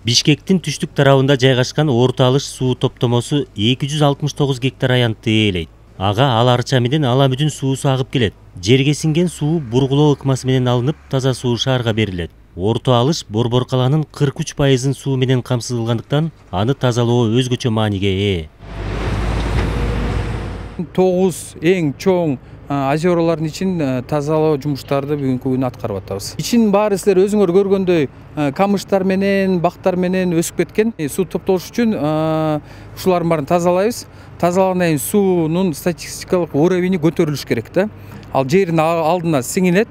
Бишкектин түштүк тарабында жайгашкан Орто Алыш суу топтомосу 269 гектар аянтты ээлейт. Ага Ал Арча менен Ала Мүдүн суусу агып келет. Жерге сиңген суу бургулоо ыкмасы менен алынып, таза суу шаарга берилет. Орто Алыш Борбор калаанын 43% суу менен камсыздалгандыктан аны тазалоо өзгөчө мааниге ээ. 9 эң чоң озеролордун ичин тазалоо жумуштарды бүгүнкү күнү аткарып атабыз. Ичин баары силер өзүңөр көргөндөй камыштар менен, бактар менен өсүп кеткен. Суу топтолуш үчүн ушулардын баарын тазалайбыз. Тазалагандан кийин суунун статистикалык уровени көтөрүлүш керек да. Ал жердин алдына сиңилет.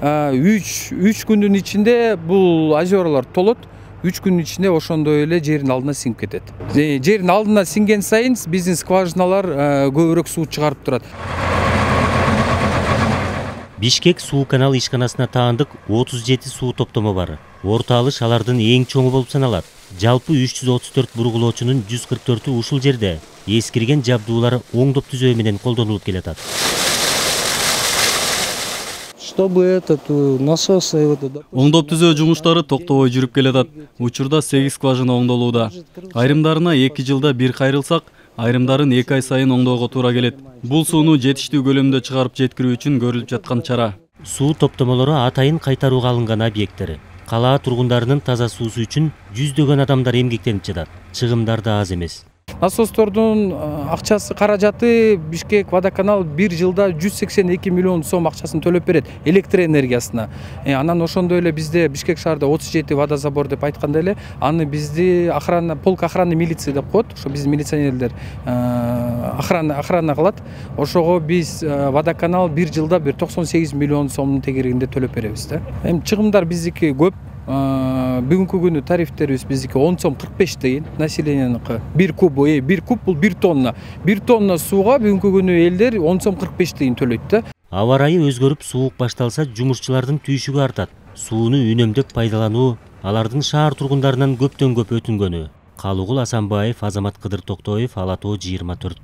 3 күндүн ичинде бул озеролор толот. 3 күнүн ичинде ошондой эле жердин алдына сиңип кетет. Жердин алдына сиңген сайын биздин скважиналар көбүрөөк суу чыгарып турат. Бишкек суу канал ишканасына таандык 37 суу топтомо бар. Орто Алыш алардын эң чоңу болуп саналат. Жалпы 334 бургулоочунун 144-ü ушул жерде. Эскирген жабдуулар оңдоп түзөө менен колдонулуп келатат. Оңдоп түзөө жумуштары токтобой жүрүп келатат. Учурда 8 скважина оңдолууда. Айрымдарына 2 жылда бир кайрылсак, айрымдарын 2 ай сайын оңдоого туура келет. Бул сууну жетиштүү көлөмдө чыгарып жеткирүү үчүн көрүлүп жаткан чара. Суу топтомолору атайын кайтарууга алынган объекттер. Калаа тургундарынын таза суусу үчүн жүздөгөн адамдар эмгектенип жатат. Чыгымдар да аз эмес. Насостордун акчасы, каражаты Бишкек водоканал 1 жылда 182 миллион сом акчасын төлөп берет электр энергиясына. Анан ошондой эле бизде Бишкек шаарда 37 водозабор деп айтканда эле, аны бизди полк охраны милиция деп коет. Ошо биздин милиционерлер охрана кылат. Ошого биз водоканал 1 жылда 98 миллион сомдун тегерегинде төлөп беребиз да. Эми чыгымдар биздики көп. Бүгүнкү күнү тарифтерибиз биздики 10 сом 45 тыйын, населенияныкы 1 куб бул 1 тонна. 1 тонна сууга бүгүнкү күнү элдер 10 сом 45 тыйын төлөйт да. Аба ырайы өзгөрүп, суук башталса, жумушчулардын түйшүгү артат. Сууну үнөмдөп пайдалануу алардын шаар тургундарынан көптөн көп өтүнгөнү. Калыгул Асанбаев, Азамат Кыдыр Токтоев, Ала Тоо 24.